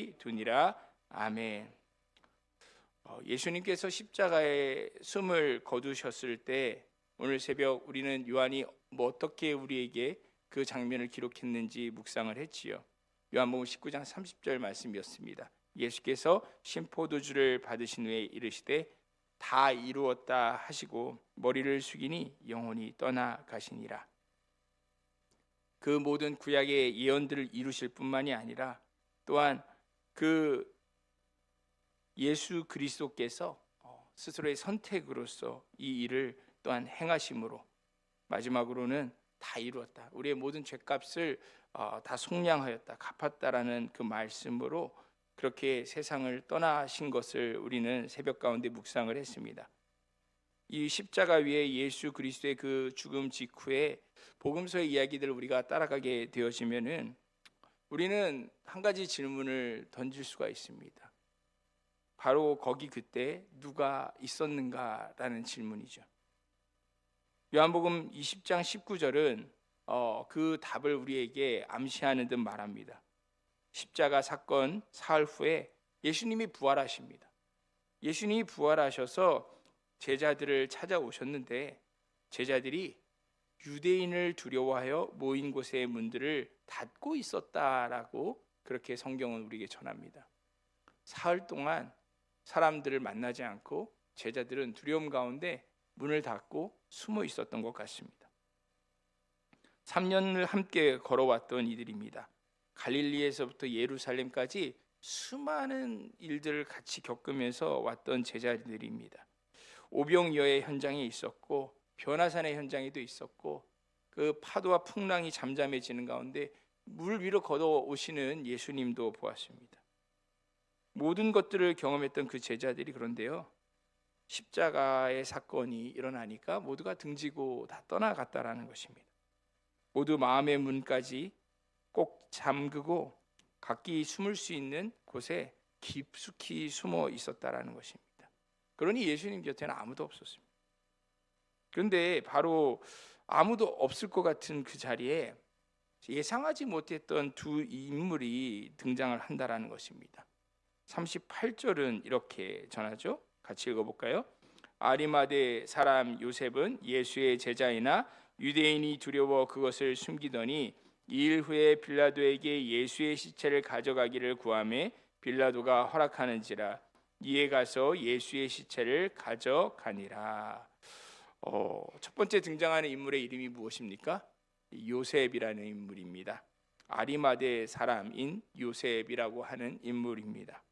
소홀히 두니라. 아멘. 예수님께서 십자가에 숨을 거두셨을 때 오늘 새벽 우리는 요한이 어떻게 우리에게 그 장면을 기록했는지 묵상을 했지요. 요한복음 19장 30절 말씀이었습니다. 예수께서 신포도주를 받으신 후에 이르시되 다 이루었다 하시고 머리를 숙이니 영혼이 떠나가시니라. 그 모든 구약의 예언들을 이루실 뿐만이 아니라 또한 그 예수 그리스도께서 스스로의 선택으로서 이 일을 또한 행하심으로 마지막으로는 다 이루었다, 우리의 모든 죄값을 다 속량하였다, 갚았다라는 그 말씀으로 그렇게 세상을 떠나신 것을 우리는 새벽 가운데 묵상을 했습니다. 이 십자가 위에 예수 그리스도의 그 죽음 직후에 복음서의 이야기들을 우리가 따라가게 되어지면은 우리는 한 가지 질문을 던질 수가 있습니다. 바로 거기 그때 누가 있었는가라는 질문이죠. 요한복음 20장 19절은 그 답을 우리에게 암시하는 듯 말합니다. 십자가 사건 사흘 후에 예수님이 부활하십니다. 예수님이 부활하셔서 제자들을 찾아오셨는데 제자들이 유대인을 두려워하여 모인 곳의 문들을 닫고 있었다라고 그렇게 성경은 우리에게 전합니다. 사흘 동안 사람들을 만나지 않고 제자들은 두려움 가운데 문을 닫고 숨어 있었던 것 같습니다. 3년을 함께 걸어왔던 이들입니다. 갈릴리에서부터 예루살렘까지 수많은 일들을 같이 겪으면서 왔던 제자들입니다. 오병이어의 현장에 있었고 변화산의 현장에도 있었고 그 파도와 풍랑이 잠잠해지는 가운데 물 위로 걷어오시는 예수님도 보았습니다. 모든 것들을 경험했던 그 제자들이 그런데요, 십자가의 사건이 일어나니까 모두가 등지고 다 떠나갔다라는 것입니다. 모두 마음의 문까지 꼭 잠그고 각기 숨을 수 있는 곳에 깊숙이 숨어 있었다라는 것입니다. 그러니 예수님 곁에는 아무도 없었습니다. 그런데 바로 아무도 없을 것 같은 그 자리에 예상하지 못했던 두 인물이 등장을 한다라는 것입니다. 38절은 이렇게 전하죠. 같이 읽어볼까요? 아리마대 사람 요셉은 예수의 제자이나 유대인이 두려워 그것을 숨기더니 2일 후에 빌라도에게 예수의 시체를 가져가기를 구하매 빌라도가 허락하는지라 이에 가서 예수의 시체를 가져가니라. 첫 번째 등장하는 인물의 이름이 무엇입니까? 요셉이라는 인물입니다. 아리마대 사람인 요셉이라고 하는 인물입니다.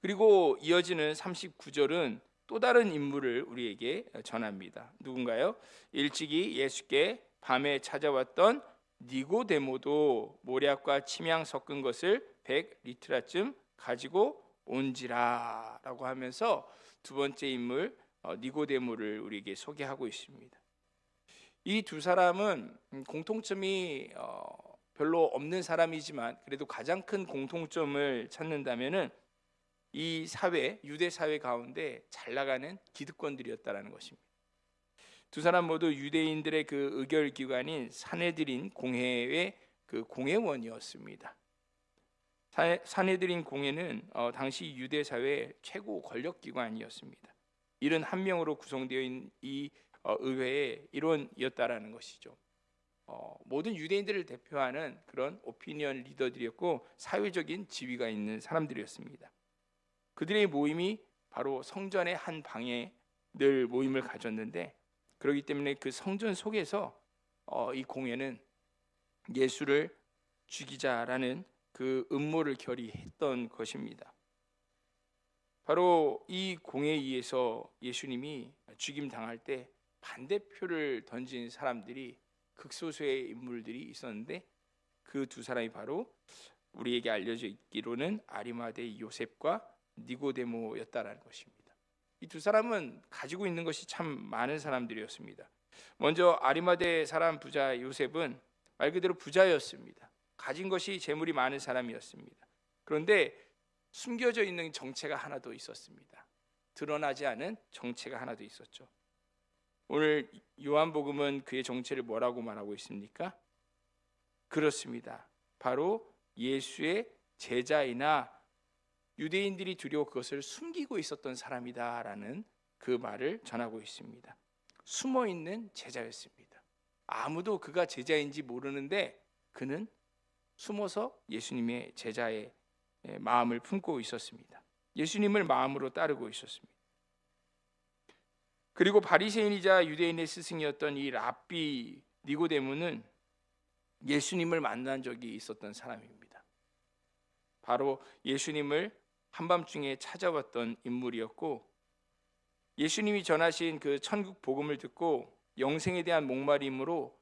그리고 이어지는 39절은 또 다른 인물을 우리에게 전합니다. 누군가요? 일찍이 예수께 밤에 찾아왔던 니고데모도 모략과 침향 섞은 것을 100리트라쯤 가지고 온지라 라고 하면서 두 번째 인물 니고데모를 우리에게 소개하고 있습니다. 이 두 사람은 공통점이 별로 없는 사람이지만 그래도 가장 큰 공통점을 찾는다면은 이 사회, 유대 사회 가운데 잘 나가는 기득권들이었다라는 것입니다. 두 사람 모두 유대인들의 그 의결 기관인 사네드린 공회의 그 공회원이었습니다. 사네드린 공회는 당시 유대 사회의 최고 권력 기관이었습니다. 71명으로 구성되어 있는 이 의회의 일원이었다라는 것이죠. 모든 유대인들을 대표하는 그런 오피니언 리더들이었고 사회적인 지위가 있는 사람들이었습니다. 그들의 모임이 바로 성전의 한 방에 늘 모임을 가졌는데 그렇기 때문에 그 성전 속에서 이 공회는 예수를 죽이자라는 그 음모를 결의했던 것입니다. 바로 이 공회에 의해서 예수님이 죽임 당할 때 반대표를 던진 사람들이 극소수의 인물들이 있었는데 그 두 사람이 바로 우리에게 알려져 있기로는 아리마대 요셉과 니고데모였다라는 것입니다. 이 두 사람은 가지고 있는 것이 참 많은 사람들이었습니다. 먼저 아리마대 사람 부자 요셉은 말 그대로 부자였습니다. 가진 것이 재물이 많은 사람이었습니다. 그런데 숨겨져 있는 정체가 하나 더 있었습니다. 드러나지 않은 정체가 하나 더 있었죠. 오늘 요한복음은 그의 정체를 뭐라고 말하고 있습니까? 그렇습니다. 바로 예수의 제자이나 유대인들이 두려워 그것을 숨기고 있었던 사람이다라는 그 말을 전하고 있습니다. 숨어 있는 제자였습니다. 아무도 그가 제자인지 모르는데 그는 숨어서 예수님의 제자의 마음을 품고 있었습니다. 예수님을 마음으로 따르고 있었습니다. 그리고 바리새인이자 유대인의 스승이었던 이 랍비 니고데모는 예수님을 만난 적이 있었던 사람입니다. 바로 예수님을 한밤중에 찾아왔던 인물이었고, 예수님이 전하신 그 천국 복음을 듣고 영생에 대한 목마름으로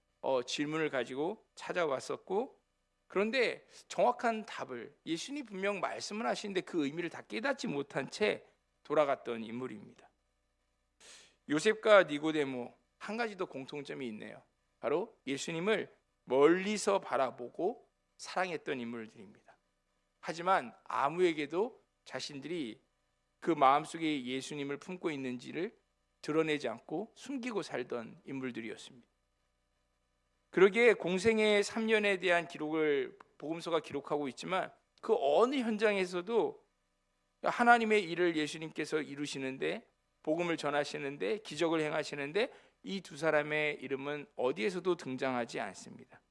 질문을 가지고 찾아왔었고, 그런데 정확한 답을, 예수님이 분명 말씀을 하시는데 그 의미를 다 깨닫지 못한 채 돌아갔던 인물입니다. 요셉과 니고데모, 한 가지 더 공통점이 있네요. 바로 예수님을 멀리서 바라보고 사랑했던 인물들입니다. 하지만 아무에게도 자신들이 그 마음속에 예수님을 품고 있는지를 드러내지 않고 숨기고 살던 인물들이었습니다. 그러기에 공생의 3년에 대한 기록을 복음서가 기록하고 있지만 그 어느 현장에서도 하나님의 일을 예수님께서 이루시는데, 복음을 전하시는데, 기적을 행하시는데 이 두 사람의 이름은 어디에서도 등장하지 않습니다.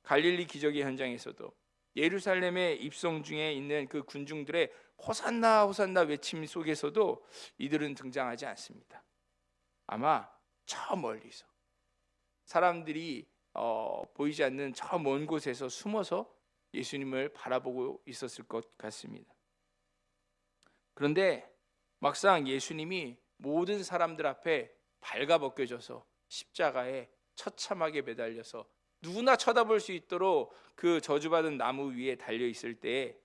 갈릴리 기적의 현장에서도, 예루살렘의 입성 중에 있는 그 군중들의 호산나 호산나 외침 속에서도 이들은 등장하지 않습니다. 아마 저 멀리서 사람들이 보이지 않는 저 먼 곳에서 숨어서 예수님을 바라보고 있었을 것 같습니다. 그런데 막상 예수님이 모든 사람들 앞에 발가벗겨져서 십자가에 처참하게 매달려서 누구나 쳐다볼 수 있도록 그 저주받은 나무 위에 달려 있을 때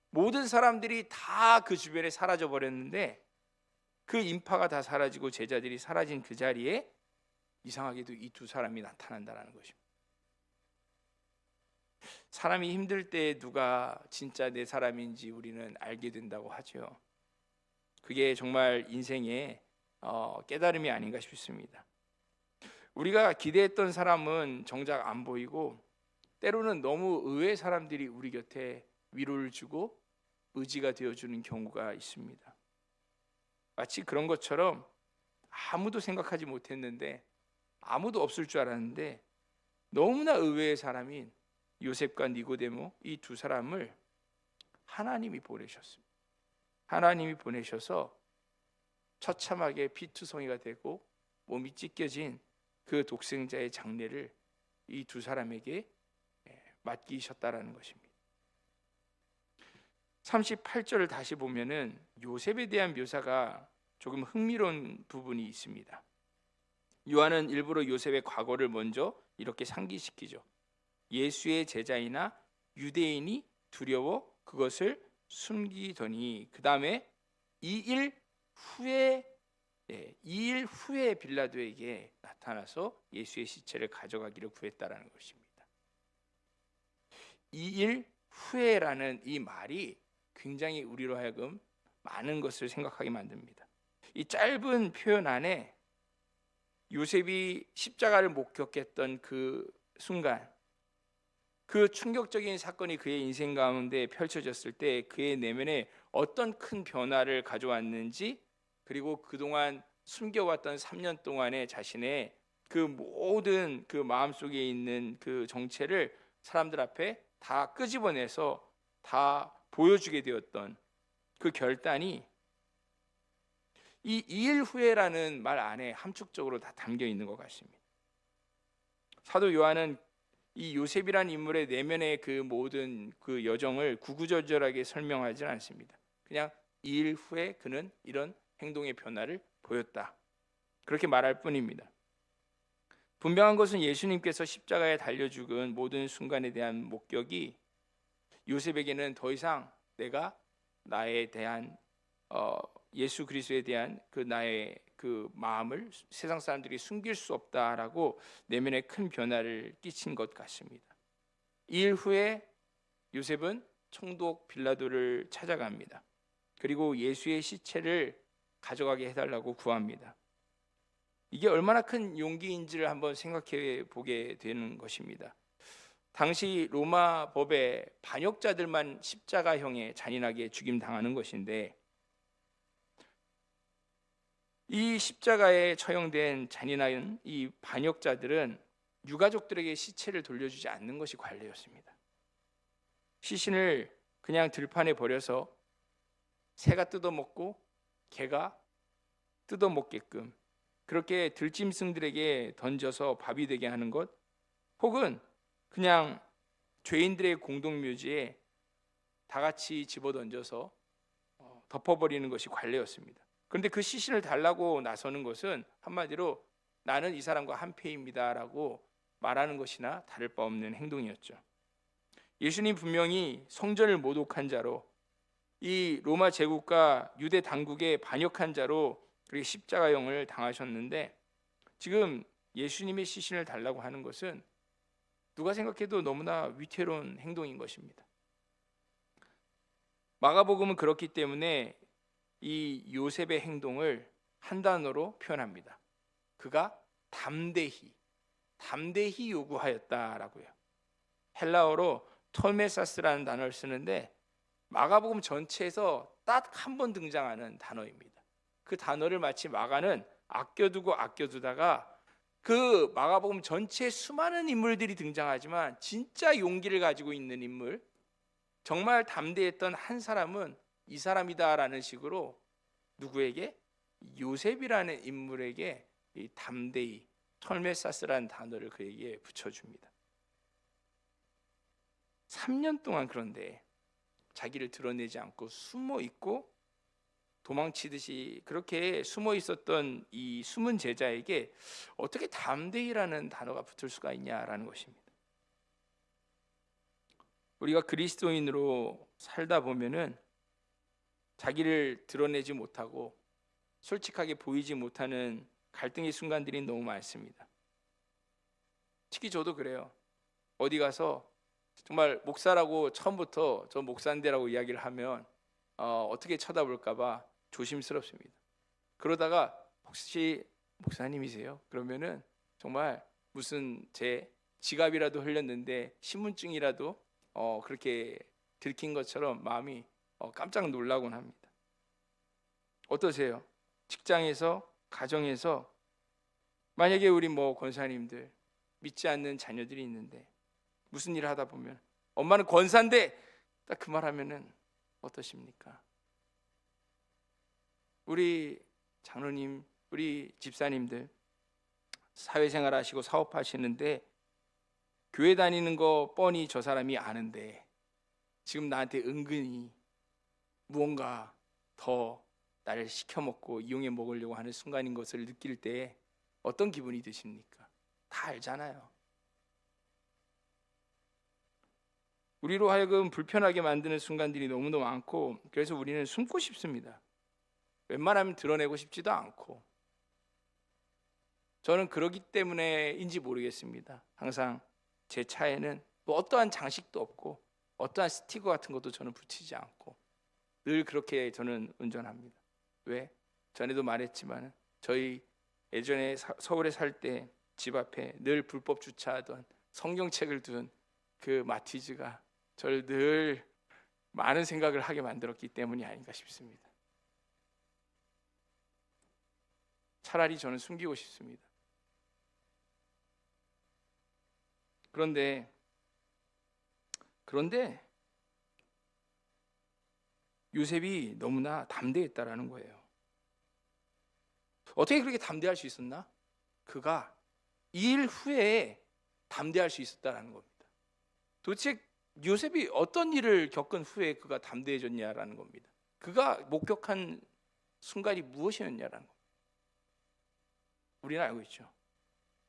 모든 사람들이 다 그 주변에 사라져 버렸는데, 그 인파가 다 사라지고 제자들이 사라진 그 자리에 이상하게도 이 두 사람이 나타난다는 것입니다. 사람이 힘들 때 누가 진짜 내 사람인지 우리는 알게 된다고 하죠. 그게 정말 인생의 깨달음이 아닌가 싶습니다. 우리가 기대했던 사람은 정작 안 보이고, 때로는 너무 의외의 사람들이 우리 곁에 위로를 주고 의지가 되어주는 경우가 있습니다. 마치 그런 것처럼 아무도 생각하지 못했는데, 아무도 없을 줄 알았는데 너무나 의외의 사람인 요셉과 니고데모, 이 두 사람을 하나님이 보내셨습니다. 하나님이 보내셔서 처참하게 피투성이가 되고 몸이 찢겨진 그 독생자의 장례를 이 두 사람에게 맡기셨다라는 것입니다. 38절을 다시 보면은 요셉에 대한 묘사가 조금 흥미로운 부분이 있습니다. 요한은 일부러 요셉의 과거를 먼저 이렇게 상기시키죠. 예수의 제자이나 유대인이 두려워 그것을 숨기더니, 그 다음에 2일 후에 빌라도에게 나타나서 예수의 시체를 가져가기를 구했다라는 것입니다. 2일 후에라는 이 말이 굉장히 우리로 하여금 많은 것을 생각하게 만듭니다. 이 짧은 표현 안에 요셉이 십자가를 목격했던 그 순간, 그 충격적인 사건이 그의 인생 가운데 펼쳐졌을 때 그의 내면에 어떤 큰 변화를 가져왔는지, 그리고 그동안 숨겨왔던 3년 동안의 자신의 그 모든 그 마음속에 있는 그 정체를 사람들 앞에 다 끄집어내서 다 보여주게 되었던 그 결단이 이 2일 후에라는 말 안에 함축적으로 다 담겨 있는 것 같습니다. 사도 요한은 이 요셉이라는 인물의 내면의 그 모든 그 여정을 구구절절하게 설명하지는 않습니다. 그냥 2일 후에 그는 이런 행동의 변화를 보였다, 그렇게 말할 뿐입니다. 분명한 것은 예수님께서 십자가에 달려 죽은 모든 순간에 대한 목격이 요셉에게는 더 이상 내가 나에 대한 예수 그리스도에 대한 그 나의 그 마음을 세상 사람들이 숨길 수 없다라고 내면에 큰 변화를 끼친 것 같습니다. 2일 후에 요셉은 총독 빌라도를 찾아갑니다. 그리고 예수의 시체를 가져가게 해달라고 구합니다. 이게 얼마나 큰 용기인지를 한번 생각해 보게 되는 것입니다. 당시 로마 법에 반역자들만 십자가형에 잔인하게 죽임당하는 것인데, 이 십자가에 처형된 잔인한 이 반역자들은 유가족들에게 시체를 돌려주지 않는 것이 관례였습니다. 시신을 그냥 들판에 버려서 새가 뜯어먹고 개가 뜯어먹게끔 그렇게 들짐승들에게 던져서 밥이 되게 하는 것, 혹은 그냥 죄인들의 공동묘지에 다 같이 집어던져서 덮어버리는 것이 관례였습니다. 그런데 그 시신을 달라고 나서는 것은 한마디로 나는 이 사람과 한패입니다라고 말하는 것이나 다를 바 없는 행동이었죠. 예수님 분명히 성전을 모독한 자로, 이 로마 제국과 유대 당국의 반역한 자로 그렇게 십자가형을 당하셨는데, 지금 예수님의 시신을 달라고 하는 것은 누가 생각해도 너무나 위태로운 행동인 것입니다. 마가복음은 그렇기 때문에 이 요셉의 행동을 한 단어로 표현합니다. 그가 담대히 요구하였다라고요. 헬라어로 톨메사스라는 단어를 쓰는데 마가복음 전체에서 딱 한 번 등장하는 단어입니다. 그 단어를 마치 마가는 아껴두다가 그 마가복음 전체에 수많은 인물들이 등장하지만 진짜 용기를 가지고 있는 인물, 정말 담대했던 한 사람은 이 사람이다라는 식으로 누구에게? 요셉이라는 인물에게 이 담대히, 털메사스라는 단어를 그에게 붙여줍니다. 3년 동안 그런데 자기를 드러내지 않고 숨어 있고 도망치듯이 그렇게 숨어 있었던 이 숨은 제자에게 어떻게 담대히라는 단어가 붙을 수가 있냐라는 것입니다. 우리가 그리스도인으로 살다 보면은 자기를 드러내지 못하고 솔직하게 보이지 못하는 갈등의 순간들이 너무 많습니다. 특히 저도 그래요. 어디 가서 정말 목사라고 처음부터 저 목사인데라고 이야기를 하면 어떻게 쳐다볼까 봐 조심스럽습니다. 그러다가 혹시 목사님이세요? 그러면은 정말 무슨 제 지갑이라도 흘렸는데 신분증이라도 그렇게 들킨 것처럼 마음이 깜짝 놀라곤 합니다. 어떠세요? 직장에서, 가정에서 만약에 우리 권사님들, 믿지 않는 자녀들이 있는데 무슨 일을 하다 보면 엄마는 권사인데 딱 그 말하면은 어떠십니까? 우리 장로님, 우리 집사님들 사회생활 하시고 사업하시는데 교회 다니는 거 뻔히 저 사람이 아는데 지금 나한테 은근히 무언가 더 나를 시켜먹고 이용해 먹으려고 하는 순간인 것을 느낄 때 어떤 기분이 드십니까? 다 알잖아요. 우리로 하여금 불편하게 만드는 순간들이 너무도 많고, 그래서 우리는 숨고 싶습니다. 웬만하면 드러내고 싶지도 않고. 저는 그러기 때문에인지 모르겠습니다. 항상 제 차에는 어떠한 장식도 없고 어떠한 스티커 같은 것도 저는 붙이지 않고 늘 그렇게 저는 운전합니다. 왜? 전에도 말했지만 저희 예전에 서울에 살 때 집 앞에 늘 불법 주차하던 성경책을 둔 그 마티즈가 저를 늘 많은 생각을 하게 만들었기 때문이 아닌가 싶습니다. 차라리 저는 숨기고 싶습니다. 그런데 요셉이 너무나 담대했다라는 거예요. 어떻게 그렇게 담대할 수 있었나? 그가 일 후에 담대할 수 있었다라는 겁니다. 도대체 요셉이 어떤 일을 겪은 후에 그가 담대해졌냐라는 겁니다. 그가 목격한 순간이 무엇이었냐라는 겁니다. 우리는 알고 있죠.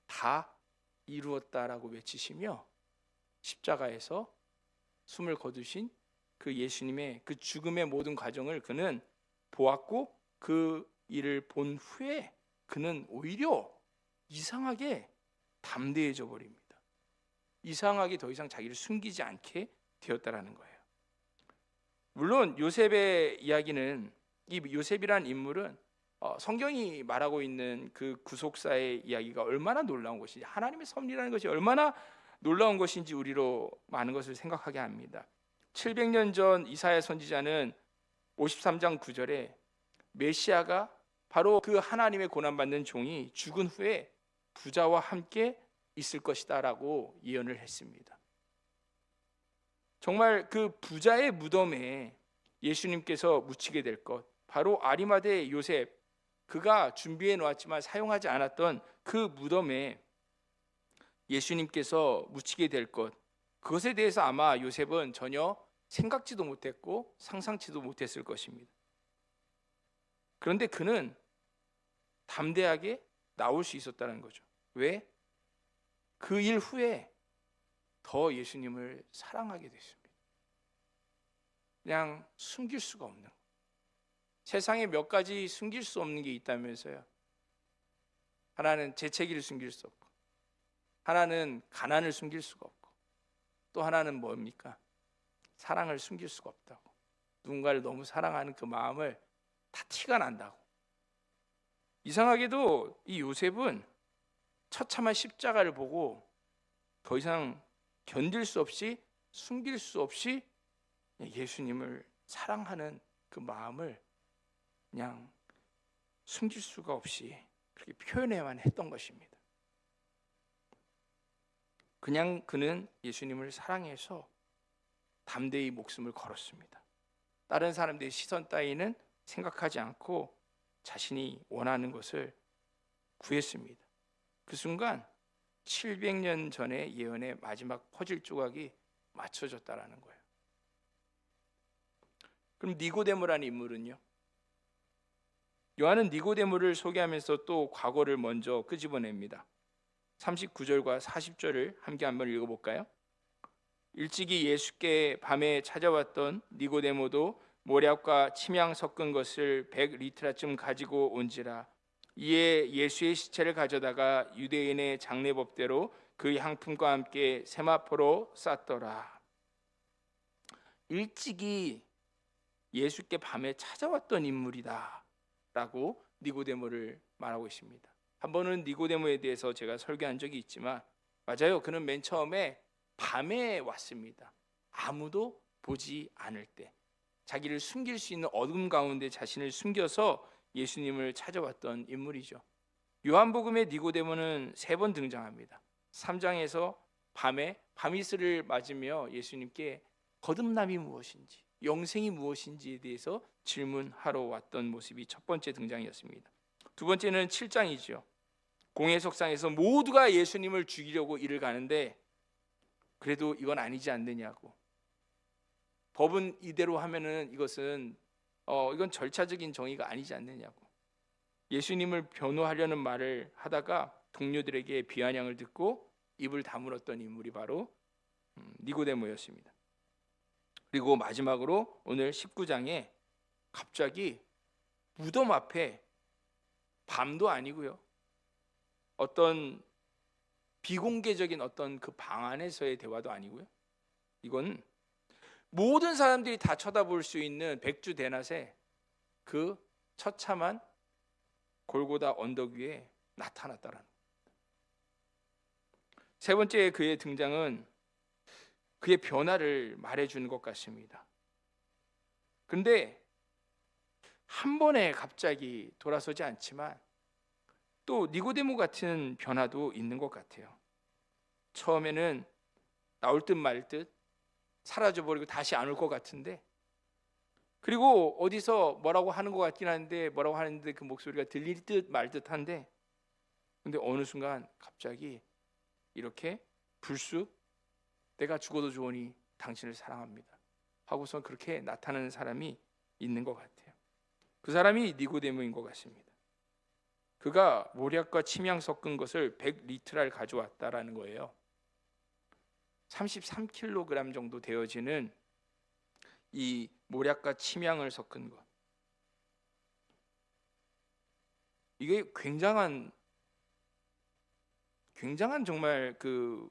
다 이루었다라고 외치시며 십자가에서 숨을 거두신 그 예수님의 그 죽음의 모든 과정을 그는 보았고, 그 일을 본 후에 그는 오히려 이상하게 담대해져 버립니다. 이상하게 더 이상 자기를 숨기지 않게 되었다라는 거예요. 물론 요셉의 이야기는, 이 요셉이라는 인물은 성경이 말하고 있는 그 구속사의 이야기가 얼마나 놀라운 것이지, 하나님의 섭리라는 것이 얼마나 놀라운 것인지 우리로 많은 것을 생각하게 합니다. 700년 전 이사야 선지자는 53장 9절에 메시아가 바로 그 하나님의 고난받는 종이 죽은 후에 부자와 함께 있을 것이다 라고 예언을 했습니다. 정말 그 부자의 무덤에 예수님께서 묻히게 될 것, 바로 아리마대 요셉, 그가 준비해 놓았지만 사용하지 않았던 그 무덤에 예수님께서 묻히게 될 것, 그것에 대해서 아마 요셉은 전혀 생각지도 못했고 상상치도 못했을 것입니다. 그런데 그는 담대하게 나올 수 있었다는 거죠. 왜? 그 일 후에 더 예수님을 사랑하게 됐습니다. 그냥 숨길 수가 없는 거예요. 세상에 몇 가지 숨길 수 없는 게 있다면서요. 하나는 재채기를 숨길 수 없고, 하나는 가난을 숨길 수가 없고, 또 하나는 뭡니까? 사랑을 숨길 수가 없다고. 누군가를 너무 사랑하는 그 마음을 다 티가 난다고. 이상하게도 이 요셉은 처참한 십자가를 보고 더 이상 견딜 수 없이, 숨길 수 없이 예수님을 사랑하는 그 마음을 그냥 숨길 수가 없이 그렇게 표현해야만 했던 것입니다. 그냥 그는 예수님을 사랑해서 담대히 목숨을 걸었습니다. 다른 사람들의 시선 따위는 생각하지 않고 자신이 원하는 것을 구했습니다. 그 순간 700년 전의 예언의 마지막 퍼즐 조각이 맞춰졌다라는 거예요. 그럼 니고데모라는 인물은요? 요한은 니고데모를 소개하면서 또 과거를 먼저 끄집어냅니다. 39절과 40절을 함께 한번 읽어볼까요? 일찍이 예수께 밤에 찾아왔던 니고데모도 모략과 침향 섞은 것을 100리트라쯤 가지고 온지라. 이에 예수의 시체를 가져다가 유대인의 장례법대로 그 향품과 함께 세마포로 쌌더라. 일찍이 예수께 밤에 찾아왔던 인물이다 라고 니고데모를 말하고 있습니다. 한 번은 니고데모에 대해서 제가 설교한 적이 있지만, 맞아요, 그는 맨 처음에 밤에 왔습니다. 아무도 보지 않을 때, 자기를 숨길 수 있는 어둠 가운데 자신을 숨겨서 예수님을 찾아왔던 인물이죠. 요한복음의 니고데모는 3번 등장합니다. 3장에서 밤에 밤이슬을 맞으며 예수님께 거듭남이 무엇인지, 영생이 무엇인지에 대해서 질문하러 왔던 모습이 첫 번째 등장이었습니다. 두 번째는 7장이죠. 공회석상에서 모두가 예수님을 죽이려고 이를 가는데 그래도 이건 아니지 않느냐고. 법은 이대로 하면은 이건 절차적인 정의가 아니지 않느냐고. 예수님을 변호하려는 말을 하다가 동료들에게 비아냥을 듣고 입을 다물었던 인물이 바로 니고데모였습니다. 그리고 마지막으로 오늘 19장에 갑자기 무덤 앞에, 밤도 아니고요, 어떤 비공개적인 어떤 그 방 안에서의 대화도 아니고요, 이건 모든 사람들이 다 쳐다볼 수 있는 백주대낮에 그 처참한 골고다 언덕 위에 나타났다라는 겁니다. 세 번째 그의 등장은 그의 변화를 말해주는 것 같습니다. 그런데 한 번에 갑자기 돌아서지 않지만 또 니고데모 같은 변화도 있는 것 같아요. 처음에는 나올 듯 말 듯 사라져버리고 다시 안 올 것 같은데, 그리고 어디서 뭐라고 하는 것 같긴 한데, 뭐라고 하는데 그 목소리가 들릴 듯 말 듯한데, 근데 어느 순간 갑자기 이렇게 불쑥 내가 죽어도 좋으니 당신을 사랑합니다 하고서 그렇게 나타나는 사람이 있는 것 같아요. 그 사람이 니고데모인 것 같습니다. 그가 모략과 침향 섞은 것을 100리트랄 가져왔다라는 거예요. 33kg 정도 되어지는 이 모략과 침향을 섞은 것, 이게 굉장한 정말 그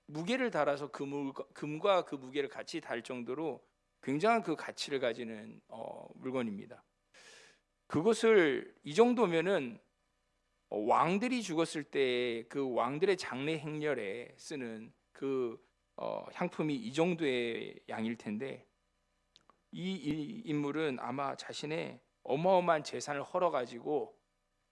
무게를 달아서 금과 그 무게를 같이 달 정도로 굉장한 그 가치를 가지는 물건입니다. 그것을 이 정도면은 왕들이 죽었을 때 그 왕들의 장례 행렬에 쓰는 그 향품이 이 정도의 양일 텐데, 이 인물은 아마 자신의 어마어마한 재산을 헐어가지고,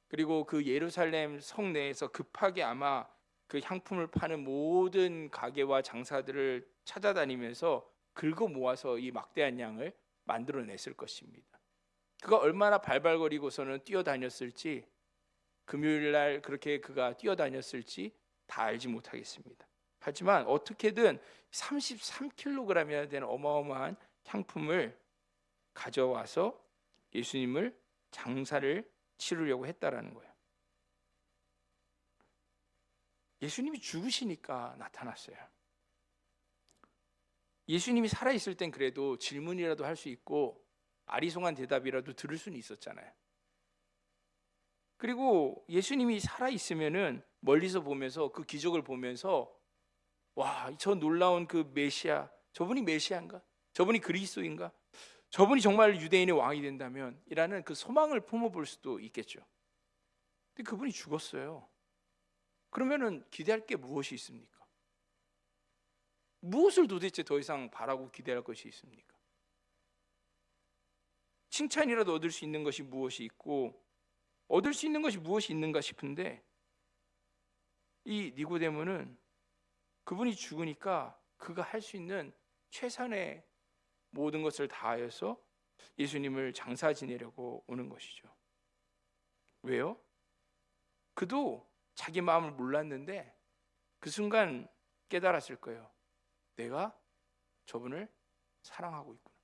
그리고 그 예루살렘 성내에서 급하게 아마 그 향품을 파는 모든 가게와 장사들을 찾아다니면서 긁어 모아서 이 막대한 양을 만들어냈을 것입니다. 그가 얼마나 발발거리고서는 뛰어다녔을지, 금요일 날 그렇게 그가 뛰어다녔을지 다 알지 못하겠습니다. 하지만 어떻게든 33kg이나 되는 어마어마한 향품을 가져와서 예수님을 장사를 치르려고 했다라는 거예요. 예수님이 죽으시니까 나타났어요. 예수님이 살아있을 땐 그래도 질문이라도 할 수 있고 아리송한 대답이라도 들을 수는 있었잖아요. 그리고 예수님이 살아있으면은 멀리서 보면서 그 기적을 보면서, 와, 저 놀라운 그 메시아, 저분이 메시아인가? 저분이 그리스도인가? 저분이 정말 유대인의 왕이 된다면 이라는 그 소망을 품어볼 수도 있겠죠. 근데 그분이 죽었어요. 그러면은 기대할 게 무엇이 있습니까? 무엇을 도대체 더 이상 바라고 기대할 것이 있습니까? 칭찬이라도 얻을 수 있는 것이 무엇이 있고, 얻을 수 있는 것이 무엇이 있는가 싶은데, 이 니고데모는 그분이 죽으니까 그가 할 수 있는 최선의 모든 것을 다하여서 예수님을 장사 지내려고 오는 것이죠. 왜요? 그도 자기 마음을 몰랐는데 그 순간 깨달았을 거예요. 내가 저분을 사랑하고 있구나.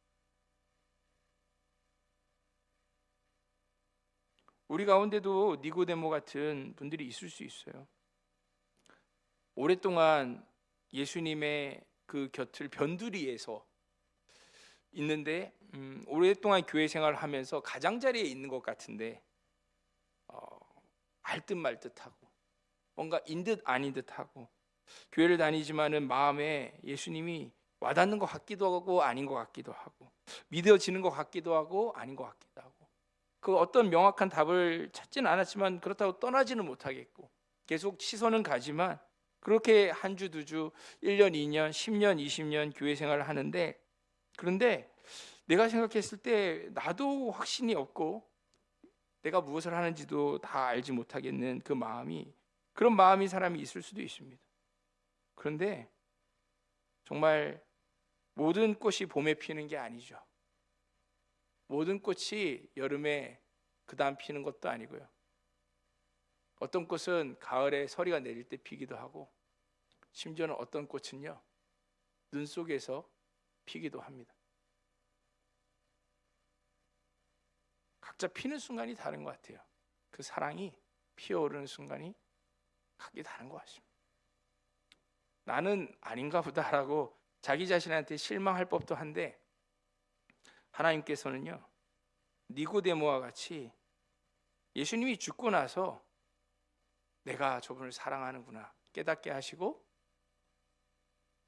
우리 가운데도 니고데모 같은 분들이 있을 수 있어요. 오랫동안 예수님의 그 곁을 변두리에서 있는데, 오랫동안 교회 생활을 하면서 가장자리에 있는 것 같은데 알듯 말듯하고 뭔가 인듯 아닌 듯하고, 교회를 다니지만은 마음에 예수님이 와닿는 것 같기도 하고 아닌 것 같기도 하고, 믿어지는 것 같기도 하고 아닌 것 같기도 하고, 그 어떤 명확한 답을 찾지는 않았지만 그렇다고 떠나지는 못하겠고, 계속 시선은 가지만 그렇게 한 주, 두 주, 1년, 2년, 10년, 20년 교회 생활을 하는데, 그런데 내가 생각했을 때 나도 확신이 없고 내가 무엇을 하는지도 다 알지 못하겠는 그 마음이, 그런 마음이 사람이 있을 수도 있습니다. 그런데 정말 모든 꽃이 봄에 피는 게 아니죠. 모든 꽃이 여름에 그 다음 피는 것도 아니고요. 어떤 꽃은 가을에 서리가 내릴 때 피기도 하고, 심지어는 어떤 꽃은요, 눈 속에서 피기도 합니다. 각자 피는 순간이 다른 것 같아요. 그 사랑이 피어오르는 순간이 각기 다른 것 같습니다. 나는 아닌가 보다라고 자기 자신한테 실망할 법도 한데, 하나님께서는요, 니고데모와 같이 예수님이 죽고 나서 내가 저분을 사랑하는구나 깨닫게 하시고,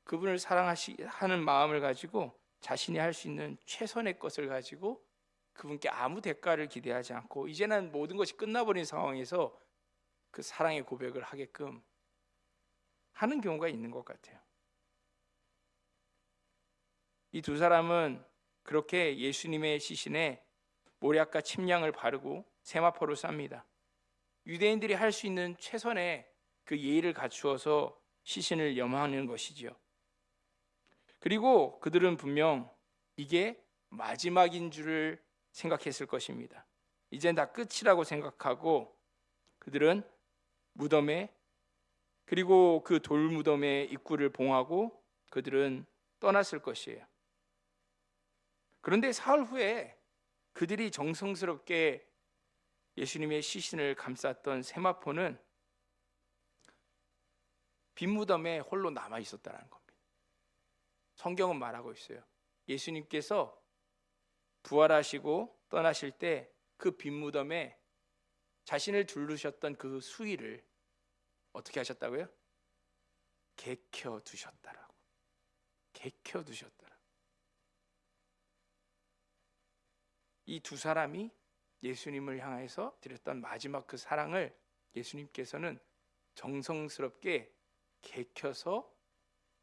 그분을 사랑하는 마음을 가지고 자신이 할 수 있는 최선의 것을 가지고 그분께 아무 대가를 기대하지 않고, 이제는 모든 것이 끝나버린 상황에서 그 사랑의 고백을 하게끔 하는 경우가 있는 것 같아요. 이 두 사람은 그렇게 예수님의 시신에 모략과 침량을 바르고 세마포를 쌉니다. 유대인들이 할 수 있는 최선의 그 예의를 갖추어서 시신을 염하는 것이지요. 그리고 그들은 분명 이게 마지막인 줄을 생각했을 것입니다. 이젠 다 끝이라고 생각하고 그들은 무덤에, 그리고 그 돌무덤의 입구를 봉하고 그들은 떠났을 것이에요. 그런데 사흘 후에 그들이 정성스럽게 예수님의 시신을 감쌌던 세마포는 빈 무덤에 홀로 남아 있었다는 겁니다. 성경은 말하고 있어요. 예수님께서 부활하시고 떠나실 때 그 빈 무덤에 자신을 두르셨던 그 수의를 어떻게 하셨다고요? 개켜 두셨다라고. 개켜 두셨다라고. 이 두 사람이 예수님을 향해서 드렸던 마지막 그 사랑을 예수님께서는 정성스럽게 개켜서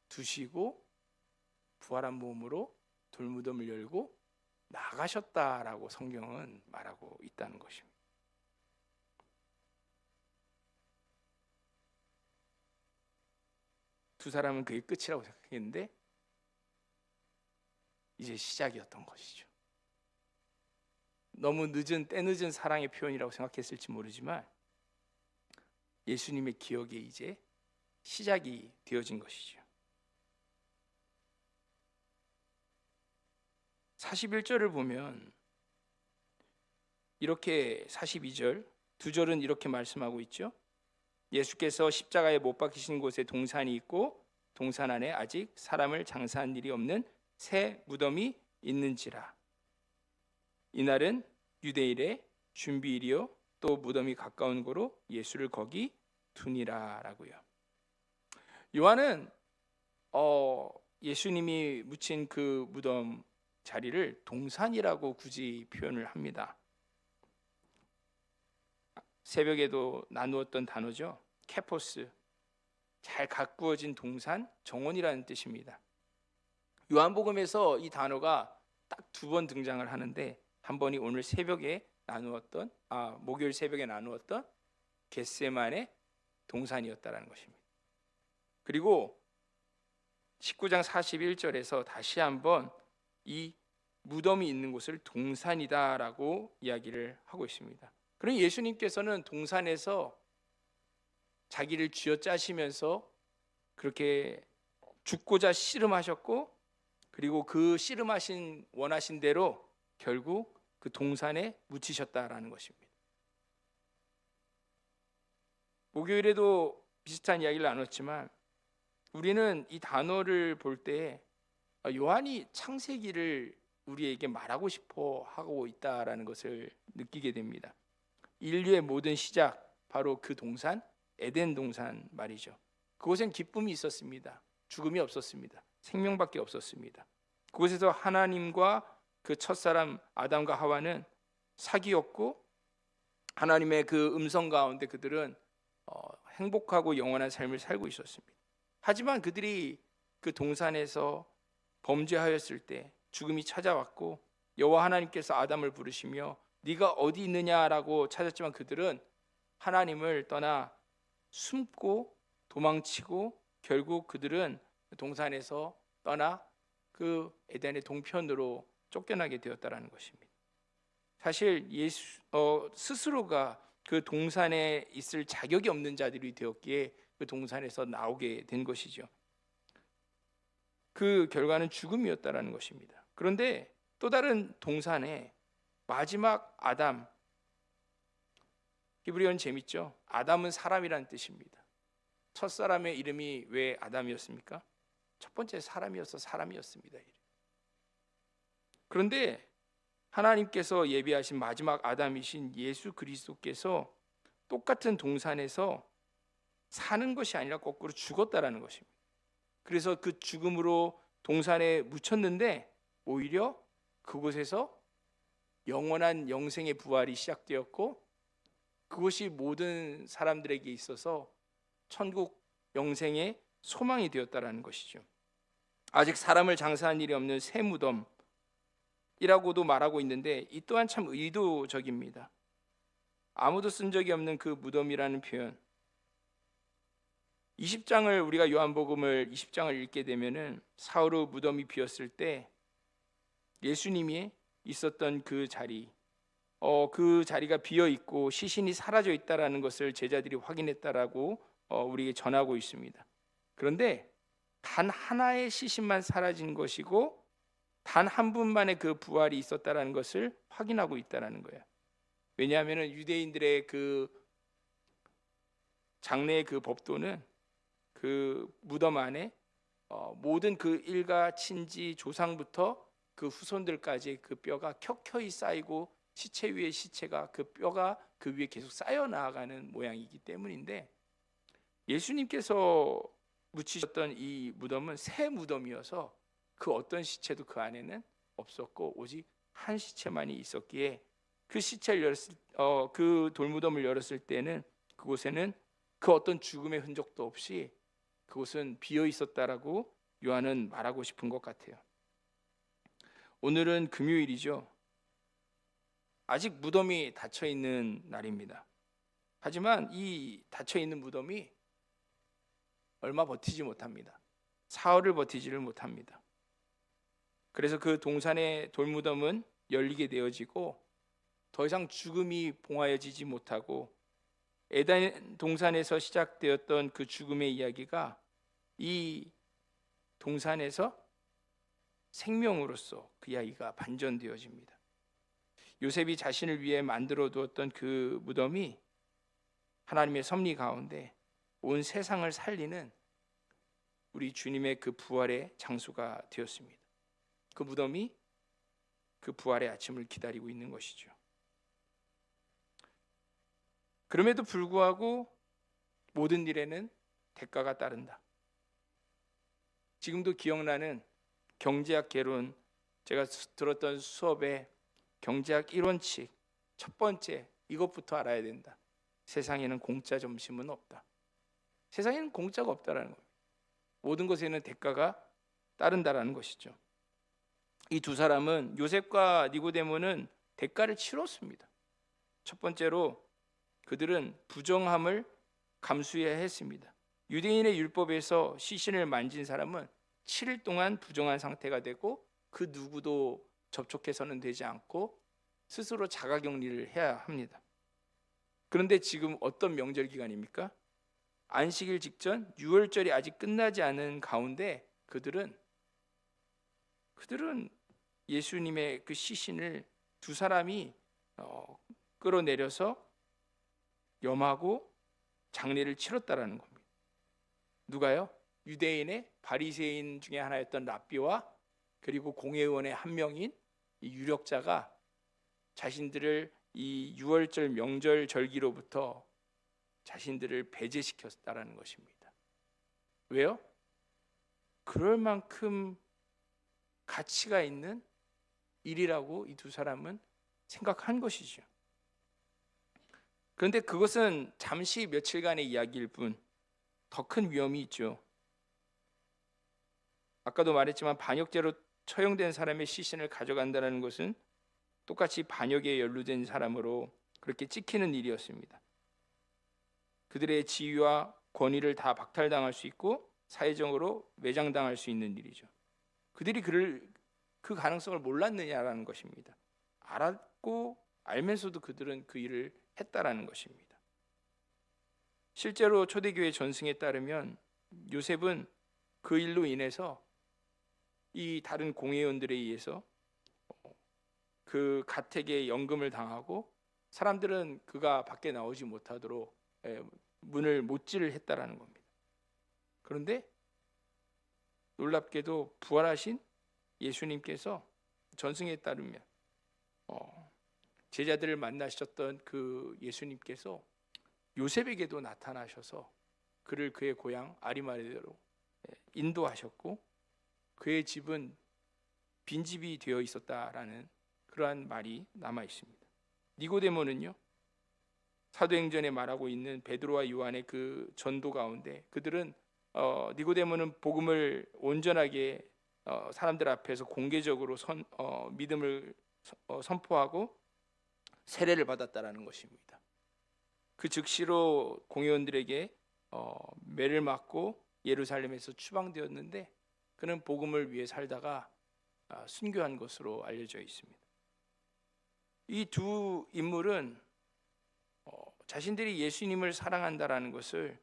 두시고 부활한 몸으로 돌무덤을 열고 나가셨다라고 성경은 말하고 있다는 것입니다. 두 사람은 그게 끝이라고 생각했는데 이제 시작이었던 것이죠. 너무 때늦은 사랑의 표현이라고 생각했을지 모르지만 예수님의 기억에 이제 시작이 되어진 것이죠. 41절을 보면 이렇게 42절, 두 절은 이렇게 말씀하고 있죠. 예수께서 십자가에 못 박히신 곳에 동산이 있고 동산 안에 아직 사람을 장사한 일이 없는 새 무덤이 있는지라. 이날은 유대일의 준비일이요 또 무덤이 가까운 고로 예수를 거기 두니라 라고요. 요한은 예수님이 묻힌 그 무덤 자리를 동산이라고 굳이 표현을 합니다. 새벽에도 나누었던 단어죠. 케포스, 잘 가꾸어진 동산, 정원이라는 뜻입니다. 요한복음에서 이 단어가 딱 두 번 등장을 하는데 한 번이 오늘 새벽에 나누었던 목요일 새벽에 나누었던 겟세마네 동산이었다라는 것입니다. 그리고 19장 41절에서 다시 한번 이 무덤이 있는 곳을 동산이다라고 이야기를 하고 있습니다. 그럼 예수님께서는 동산에서 자기를 쥐어짜시면서 그렇게 죽고자 씨름하셨고 그리고 그 씨름하신 원하신 대로 결국 그 동산에 묻히셨다라는 것입니다. 목요일에도 비슷한 이야기를 나눴지만 우리는 이 단어를 볼 때 요한이 창세기를 우리에게 말하고 싶어 하고 있다라는 것을 느끼게 됩니다. 인류의 모든 시작, 바로 그 동산, 에덴 동산 말이죠. 그곳엔 기쁨이 있었습니다. 죽음이 없었습니다. 생명밖에 없었습니다. 그곳에서 하나님과 그 첫사람 아담과 하와는 사귀었고 하나님의 그 음성 가운데 그들은 행복하고 영원한 삶을 살고 있었습니다. 하지만 그들이 그 동산에서 범죄하였을 때 죽음이 찾아왔고 여호와 하나님께서 아담을 부르시며 네가 어디 있느냐라고 찾았지만 그들은 하나님을 떠나 숨고 도망치고 결국 그들은 동산에서 떠나 그 에덴의 동편으로 쫓겨나게 되었다라는 것입니다. 사실 예수 스스로가 그 동산에 있을 자격이 없는 자들이 되었기에 그 동산에서 나오게 된 것이죠. 그 결과는 죽음이었다라는 것입니다. 그런데 또 다른 동산에 마지막 아담, 히브리어는 재밌죠. 아담은 사람이라는 뜻입니다. 첫사람의 이름이 왜 아담이었습니까? 첫 번째 사람이어서 사람이었습니다. 그런데 하나님께서 예비하신 마지막 아담이신 예수 그리스도께서 똑같은 동산에서 사는 것이 아니라 거꾸로 죽었다라는 것입니다. 그래서 그 죽음으로 동산에 묻혔는데 오히려 그곳에서 영원한 영생의 부활이 시작되었고 그것이 모든 사람들에게 있어서 천국 영생의 소망이 되었다라는 것이죠. 아직 사람을 장사한 일이 없는 새 무덤이라고도 말하고 있는데 이 또한 참 의도적입니다. 아무도 쓴 적이 없는 그 무덤이라는 표현, 20장을 우리가 요한복음을 20장을 읽게 되면은 사흘 후 무덤이 비었을 때 예수님이 있었던 그 자리, 그 자리가 비어 있고 시신이 사라져 있다라는 것을 제자들이 확인했다라고 우리에게 전하고 있습니다. 그런데 단 하나의 시신만 사라진 것이고 단 한 분만의 그 부활이 있었다라는 것을 확인하고 있다라는 거예요. 왜냐하면 유대인들의 그 장래의 그 법도는 그 무덤 안에 모든 그 일가 친지 조상부터 그 후손들까지 그 뼈가 켜켜이 쌓이고 시체 위에 시체가 그 뼈가 그 위에 계속 쌓여 나아가는 모양이기 때문인데 예수님께서 묻히셨던 이 무덤은 새 무덤이어서 그 어떤 시체도 그 안에는 없었고 오직 한 시체만이 있었기에 그 시체를 열었을 그 돌무덤을 열었을 때는 그곳에는 그 어떤 죽음의 흔적도 없이 그곳은 비어 있었다라고 요한은 말하고 싶은 것 같아요. 오늘은 금요일이죠. 아직 무덤이 닫혀 있는 날입니다. 하지만 이 닫혀 있는 무덤이 얼마 버티지 못합니다. 사흘을 버티지를 못합니다. 그래서 그 동산의 돌무덤은 열리게 되어지고 더 이상 죽음이 봉하여지지 못하고 에덴 동산에서 시작되었던 그 죽음의 이야기가 이 동산에서 생명으로서 그 이야기가 반전되어집니다. 요셉이 자신을 위해 만들어 두었던 그 무덤이 하나님의 섭리 가운데 온 세상을 살리는 우리 주님의 그 부활의 장소가 되었습니다. 그 무덤이 그 부활의 아침을 기다리고 있는 것이죠. 그럼에도 불구하고 모든 일에는 대가가 따른다. 지금도 기억나는 경제학 개론, 제가 들었던 수업에 경제학 1원칙 첫 번째, 이것부터 알아야 된다. 세상에는 공짜 점심은 없다. 세상에는 공짜가 없다라는 거예요. 모든 것에는 대가가 따른다라는 것이죠. 이 두 사람은, 요셉과 니고데모는 대가를 치렀습니다. 첫 번째로 그들은 부정함을 감수해야 했습니다. 유대인의 율법에서 시신을 만진 사람은 7일 동안 부정한 상태가 되고 그 누구도 접촉해서는 되지 않고 스스로 자가격리를 해야 합니다. 그런데 지금 어떤 명절 기간입니까? 안식일 직전 유월절이 아직 끝나지 않은 가운데 그들은 예수님의 그 시신을 두 사람이 끌어내려서 염하고 장례를 치렀다라는 겁니다. 누가요? 유대인의 바리새인 중에 하나였던 랍비와 그리고 공회의원의 한 명인 이 유력자가 자신들을 이 유월절 명절 절기로부터 자신들을 배제시켰다라는 것입니다. 왜요? 그럴 만큼 가치가 있는 일이라고 이 두 사람은 생각한 것이죠. 그런데 그것은 잠시 며칠간의 이야기일 뿐 더 큰 위험이 있죠. 아까도 말했지만 반역죄로 처형된 사람의 시신을 가져간다는 것은 똑같이 반역에 연루된 사람으로 그렇게 찍히는 일이었습니다. 그들의 지위와 권위를 다 박탈당할 수 있고 사회적으로 매장당할 수 있는 일이죠. 그들이 그 가능성을 몰랐느냐라는 것입니다. 알았고 알면서도 그들은 그 일을 했다라는 것입니다. 실제로 초대교회 전승에 따르면 요셉은 그 일로 인해서 이 다른 공회원들에 의해서 그 가택에 연금을 당하고 사람들은 그가 밖에 나오지 못하도록 문을 못질을 했다라는 겁니다. 그런데 놀랍게도 부활하신 예수님께서 전승에 따르면 제자들을 만나셨던 그 예수님께서 요셉에게도 나타나셔서 그를 그의 고향 아리마대로 인도하셨고 그의 집은 빈집이 되어 있었다라는 그러한 말이 남아 있습니다. 니고데모는요, 사도행전에 말하고 있는 베드로와 요한의 그 전도 가운데 그들은 니고데모는 복음을 온전하게 사람들 앞에서 공개적으로 믿음을 선포하고 세례를 받았다라는 것입니다. 그 즉시로 공회원들에게 매를 맞고 예루살렘에서 추방되었는데 그는 복음을 위해 살다가 순교한 것으로 알려져 있습니다. 이 두 인물은 자신들이 예수님을 사랑한다라는 것을,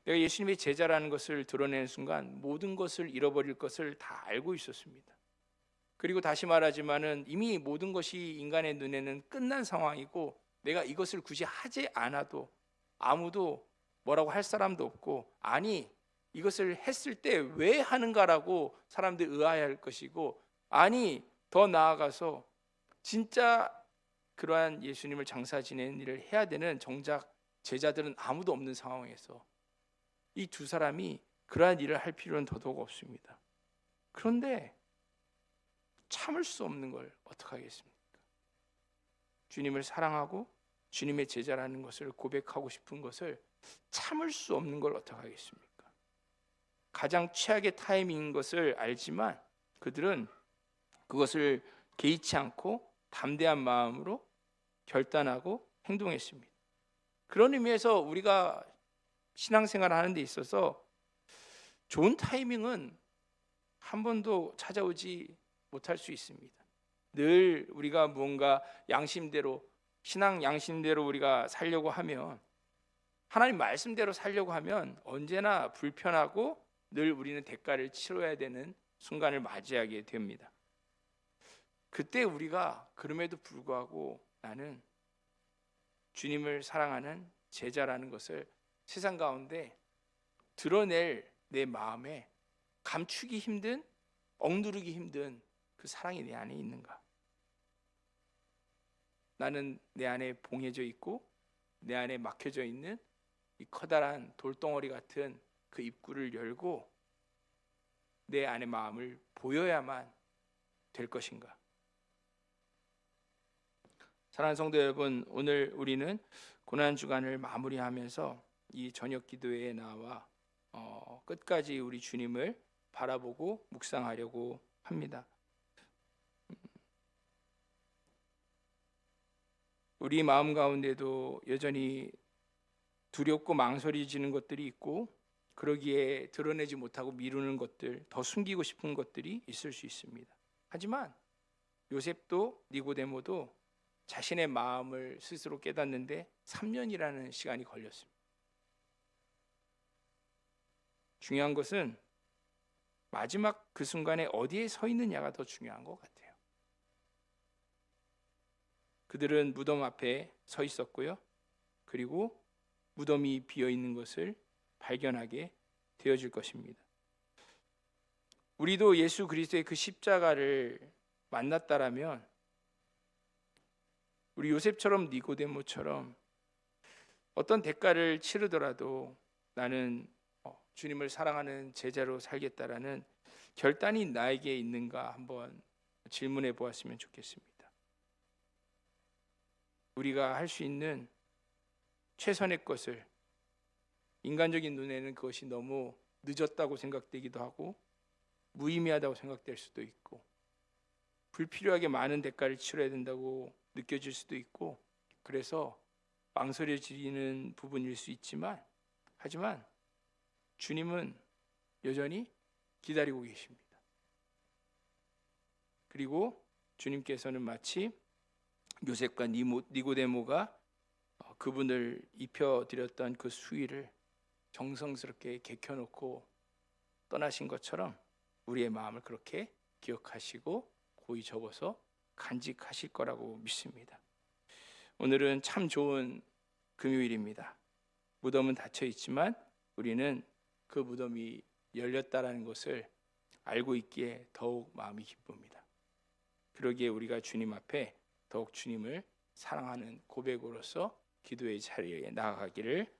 내가 예수님의 제자라는 것을 드러내는 순간 모든 것을 잃어버릴 것을 다 알고 있었습니다. 그리고 다시 말하지만은 이미 모든 것이 인간의 눈에는 끝난 상황이고 내가 이것을 굳이 하지 않아도 아무도 뭐라고 할 사람도 없고, 아니 이것을 했을 때 왜 하는가라고 사람들이 의아해할 것이고, 아니 더 나아가서 진짜 그러한 예수님을 장사 지내는 일을 해야 되는 정작 제자들은 아무도 없는 상황에서 이 두 사람이 그러한 일을 할 필요는 더더욱 없습니다. 그런데 참을 수 없는 걸 어떡하겠습니까? 주님을 사랑하고 주님의 제자라는 것을 고백하고 싶은 것을 참을 수 없는 걸 어떡하겠습니까? 가장 최악의 타이밍인 것을 알지만 그들은 그것을 개의치 않고 담대한 마음으로 결단하고 행동했습니다. 그런 의미에서 우리가 신앙생활을 하는 데 있어서 좋은 타이밍은 한 번도 찾아오지 못할 수 있습니다. 늘 우리가 무언가 양심대로, 신앙 양심대로 우리가 살려고 하면, 하나님 말씀대로 살려고 하면 언제나 불편하고 늘 우리는 대가를 치러야 되는 순간을 맞이하게 됩니다. 그때 우리가 그럼에도 불구하고 나는 주님을 사랑하는 제자라는 것을 세상 가운데 드러낼 내 마음에 감추기 힘든, 억누르기 힘든 그 사랑이 내 안에 있는가? 나는 내 안에 봉해져 있고 내 안에 막혀져 있는 이 커다란 돌덩어리 같은 그 입구를 열고 내 안의 마음을 보여야만 될 것인가? 사랑하는 성도 여러분, 오늘 우리는 고난주간을 마무리하면서 이 저녁 기도에 나와 끝까지 우리 주님을 바라보고 묵상하려고 합니다. 우리 마음 가운데도 여전히 두렵고 망설여지는 것들이 있고, 그러기에 드러내지 못하고 미루는 것들, 더 숨기고 싶은 것들이 있을 수 있습니다. 하지만 요셉도 니고데모도 자신의 마음을 스스로 깨닫는데 3년이라는 시간이 걸렸습니다. 중요한 것은 마지막 그 순간에 어디에 서 있느냐가 더 중요한 것 같아요. 그들은 무덤 앞에 서 있었고요. 그리고 무덤이 비어 있는 것을 발견하게 되어질 것입니다. 우리도 예수 그리스도의 그 십자가를 만났다라면 우리 요셉처럼 니고데모처럼 어떤 대가를 치르더라도 나는 주님을 사랑하는 제자로 살겠다라는 결단이 나에게 있는가 한번 질문해 보았으면 좋겠습니다. 우리가 할 수 있는 최선의 것을, 인간적인 눈에는 그것이 너무 늦었다고 생각되기도 하고 무의미하다고 생각될 수도 있고 불필요하게 많은 대가를 치러야 된다고 느껴질 수도 있고, 그래서 망설여지는 부분일 수 있지만, 하지만 주님은 여전히 기다리고 계십니다. 그리고 주님께서는 마치 요셉과 니고데모가 그분을 입혀드렸던 그 수의를 정성스럽게 개켜놓고 떠나신 것처럼 우리의 마음을 그렇게 기억하시고 고이 접어서 간직하실 거라고 믿습니다. 오늘은 참 좋은 금요일입니다. 무덤은 닫혀 있지만 우리는 그 무덤이 열렸다라는 것을 알고 있기에 더욱 마음이 기쁩니다. 그러기에 우리가 주님 앞에 더욱 주님을 사랑하는 고백으로서 기도의 자리에 나아가기를